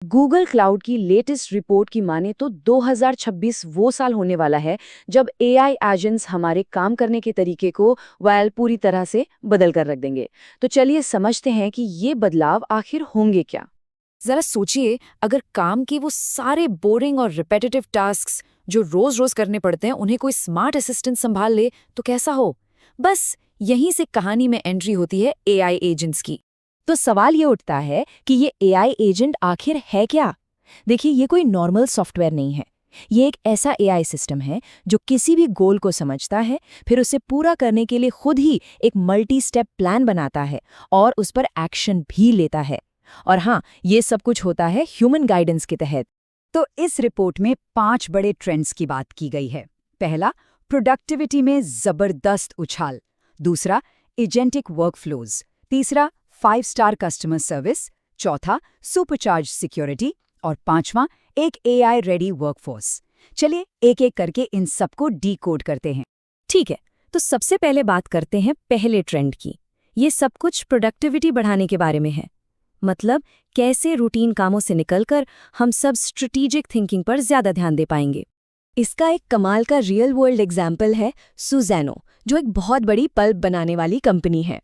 Google cloud की latest report की माने तो 2026 वो साल होने वाला है जब एआई एजेंट्स हमारे काम करने के तरीके को पूरी तरह से बदल कर रख देंगे। तो चलिए समझते हैं कि ये बदलाव आखिर होंगे क्या। जरा सोचिए, अगर काम के वो सारे बोरिंग और रिपीटेटिव टास्क्स जो रोज रोज करने पड़ते हैं उन्हें कोई स्मार्ट असिस्टेंट संभाल ले तो कैसा हो। बस यहीं से कहानी में एंट्री होती है एआई एजेंट्स की। तो सवाल ये उठता है कि ये एआई एजेंट आखिर है क्या? देखिए, ये कोई नॉर्मल सॉफ्टवेयर नहीं है। ये एक ऐसा एआई सिस्टम है जो किसी भी गोल को समझता है, फिर उसे पूरा करने के लिए खुद ही एक मल्टी स्टेप प्लान बनाता है और उस पर एक्शन भी लेता है। और हाँ, ये सब कुछ होता है ह्यूमन गाइडेंस के तहत। तो इस रिपोर्ट में 5 बड़े ट्रेंड्स की बात की गई है। पहला, प्रोडक्टिविटी में जबरदस्त उछाल। दूसरा, एजेंटिक वर्कफ्लोज। तीसरा, 5 स्टार कस्टमर सर्विस। चौथा, सुपरचार्ज सिक्योरिटी। और पांचवां, एक एआई रेडी वर्कफोर्स। चलिए एक एक करके इन सबको डीकोड करते हैं। ठीक है, तो सबसे पहले बात करते हैं पहले ट्रेंड की। ये सब कुछ प्रोडक्टिविटी बढ़ाने के बारे में है। मतलब कैसे रूटीन कामों से निकलकर हम सब स्ट्रेटेजिक थिंकिंग पर ज्यादा ध्यान दे पाएंगे। इसका एक कमाल का रियल वर्ल्ड एग्जाम्पल है सुज़ैनो, जो एक बहुत बड़ी पल्प बनाने वाली कंपनी है।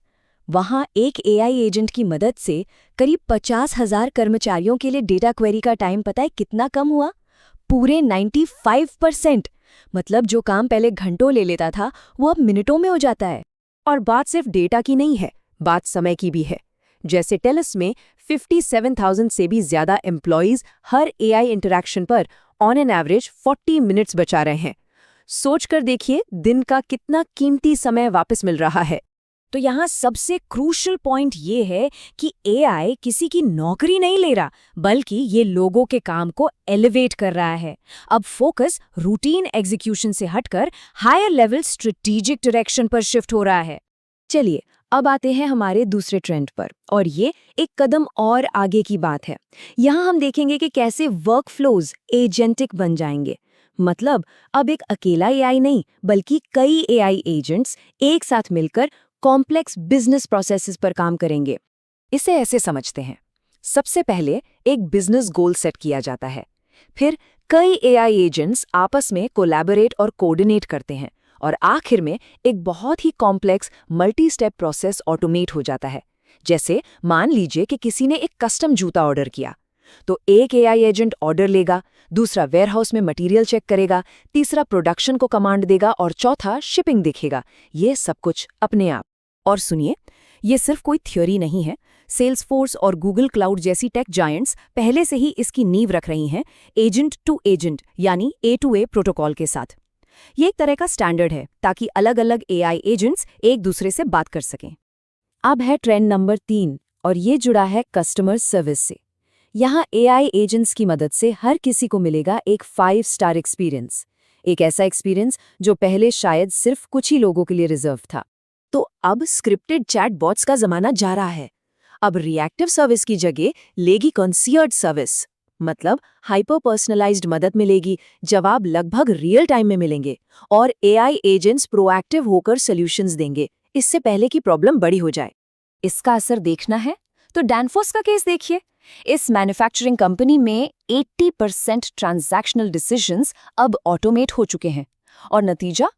वहां एक एआई एजेंट की मदद से करीब 50,000 कर्मचारियों के लिए डेटा क्वेरी का टाइम पता है कितना कम हुआ? पूरे 95%। मतलब जो काम पहले घंटों ले लेता था वो अब मिनटों में हो जाता है। और बात सिर्फ डेटा की नहीं है, बात समय की भी है। जैसे टेलस में 57,000 से भी ज्यादा एम्प्लॉइज हर एआई इंटरैक्शन पर ऑन एन एवरेज 40 मिनट्स बचा रहे हैं। सोचकर देखिए, दिन का कितना कीमती समय वापस मिल रहा है। तो यहाँ सबसे क्रूशल पॉइंट ये है कि एआई किसी की नौकरी नहीं ले रहा, बल्कि ये लोगों के काम को एलिवेट कर रहा है। अब फोकस रूटीन एग्जीक्यूशन से हटकर हायर लेवल स्ट्रेटेजिक डायरेक्शन पर शिफ्ट हो रहा है। चलिए अब आते हैं हमारे दूसरे ट्रेंड पर, और ये एक कदम और आगे की बात है। यहाँ हम देखेंगे कि कैसे वर्कफ्लोज एजेंटिक बन जाएंगे। मतलब अब एक अकेला एआई नहीं, बल्कि कई एआई एजेंट्स एक साथ मिलकर कॉम्प्लेक्स बिजनेस प्रोसेसेस पर काम करेंगे। इसे ऐसे समझते हैं, सबसे पहले एक बिजनेस गोल सेट किया जाता है, फिर कई एआई एजेंट्स आपस में कोलैबोरेट और कोऑर्डिनेट करते हैं, और आखिर में एक बहुत ही complex multi step process automate हो जाता है। जैसे मान लीजिए कि किसी ने एक कस्टम जूता ऑर्डर किया, तो एक एआई एजेंट ऑर्डर लेगा, दूसरा वेयरहाउस में मटेरियल चेक करेगा, तीसरा प्रोडक्शन को कमांड देगा और चौथा शिपिंग देखेगा। ये सब कुछ अपने आप। और सुनिए, ये सिर्फ कोई थ्योरी नहीं है। सेल्सफोर्स और गूगल क्लाउड जैसी टेक जायंट्स पहले से ही इसकी नींव रख रही हैं, एजेंट टू एजेंट यानी A2A प्रोटोकॉल के साथ। ये एक तरह का स्टैंडर्ड है ताकि अलग अलग एआई एजेंट्स एक दूसरे से बात कर सकें। अब है ट्रेंड नंबर 3, और ये जुड़ा है कस्टमर सर्विस से। यहाँ एआई एजेंट्स की मदद से हर किसी को मिलेगा एक 5 स्टार एक्सपीरियंस। एक ऐसा एक्सपीरियंस जो पहले शायद सिर्फ कुछ ही लोगों के लिए रिजर्व था। तो अब स्क्रिप्टेड चैटबॉट्स का जमाना जा रहा है। अब रिएक्टिव सर्विस की जगह लेगी कंसीयर्ड सर्विस। मतलब हाइपर पर्सनलाइज्ड मदद मिलेगी, जवाब लगभग रियल टाइम में मिलेंगे, और एआई एजेंट्स प्रोएक्टिव होकर सॉल्यूशंस देंगे, इससे पहले कि प्रॉब्लम बड़ी हो जाए। इसका असर देखना है तो डैनफोर्स का केस देखिए। इस मैन्युफैक्चरिंग कंपनी में 80% ट्रांजैक्शनल डिसीजंस अब ऑटोमेट हो चुके हैं, और नतीजा,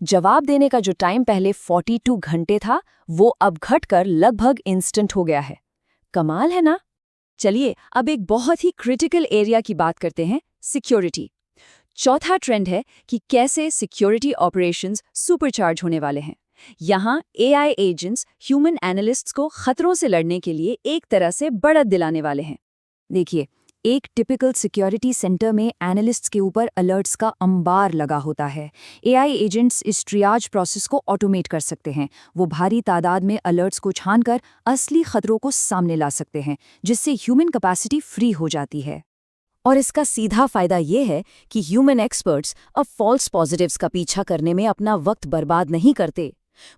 जवाब देने का जो टाइम पहले 42 घंटे था वो अब घटकर लगभग इंस्टेंट हो गया है। कमाल है ना? चलिए अब एक बहुत ही क्रिटिकल एरिया की बात करते हैं, सिक्योरिटी। चौथा ट्रेंड है कि कैसे सिक्योरिटी ऑपरेशंस सुपरचार्ज होने वाले हैं। यहाँ एआई एजेंट्स ह्यूमन एनालिस्ट्स को खतरों से लड़ने के लिए एक तरह से बढ़त दिलाने वाले हैं। देखिए, एक टिपिकल सिक्योरिटी सेंटर में एनालिस्ट्स के ऊपर अलर्ट्स का अंबार लगा होता है। एआई एजेंट्स इस ट्रियाज प्रोसेस को ऑटोमेट कर सकते हैं। वो भारी तादाद में अलर्ट्स को छानकर असली खतरों को सामने ला सकते हैं, जिससे ह्यूमन कैपेसिटी फ्री हो जाती है। और इसका सीधा फायदा ये है कि ह्यूमन एक्सपर्ट्स अब फॉल्स पॉजिटिव्स का पीछा करने में अपना वक्त बर्बाद नहीं करते।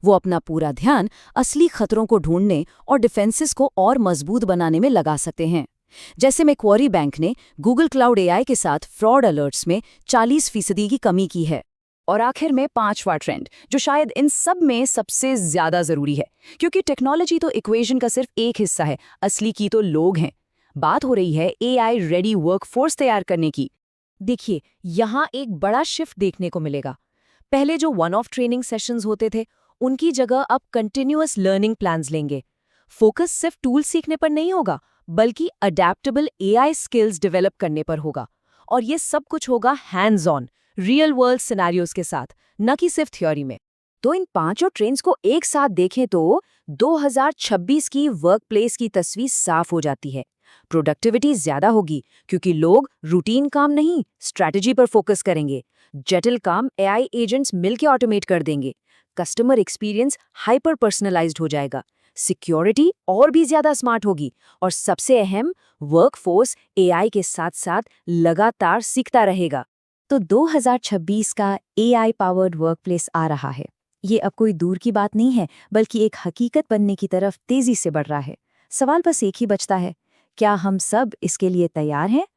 वो अपना पूरा ध्यान असली खतरों को ढूंढने और डिफेंसेस को और मजबूत बनाने में लगा सकते हैं। जैसे मैक्वारी बैंक ने गूगल क्लाउड एआई के साथ फ्रॉड अलर्ट्स में 40% की कमी की है। और आखिर में 5वां ट्रेंड, जो शायद इन सब में सबसे ज्यादा जरूरी है, क्योंकि टेक्नोलॉजी तो इक्वेशन का सिर्फ एक हिस्सा है, असली की तो लोग हैं। बात हो रही है AI रेडी वर्कफोर्स तैयार करने की। देखिए, यहाँ एक बड़ा शिफ्ट देखने को मिलेगा। पहले जो वन ऑफ ट्रेनिंग सेशंस होते थे, उनकी जगह अब कंटिन्यूअस लर्निंग प्लान्स लेंगे। फोकस सिर्फ टूल सीखने पर नहीं होगा, बल्कि अडेप्टेबल AI स्किल्स डेवलप करने पर होगा। और ये सब कुछ होगा hands on, real world scenarios के साथ, न कि सिर्फ थ्योरी में। तो इन पांचों ट्रेंड्स को एक साथ देखें तो 2026 की वर्कप्लेस की तस्वीर साफ हो जाती है। प्रोडक्टिविटी ज्यादा होगी क्योंकि लोग रूटीन काम नहीं, स्ट्रैटेजी पर फोकस करेंगे। जटिल काम AI एजेंट्स मिलकर ऑटोमेट कर देंगे। कस्टमर एक्सपीरियंस हाइपर पर्सनलाइज्ड हो जाएगा। सिक्योरिटी और भी ज्यादा स्मार्ट होगी। और सबसे अहम, वर्कफोर्स AI के साथ साथ लगातार सीखता रहेगा। तो 2026 का AI पावर्ड वर्कप्लेस आ रहा है। ये अब कोई दूर की बात नहीं है, बल्कि एक हकीकत बनने की तरफ तेजी से बढ़ रहा है। सवाल बस एक ही बचता है, क्या हम सब इसके लिए तैयार हैं?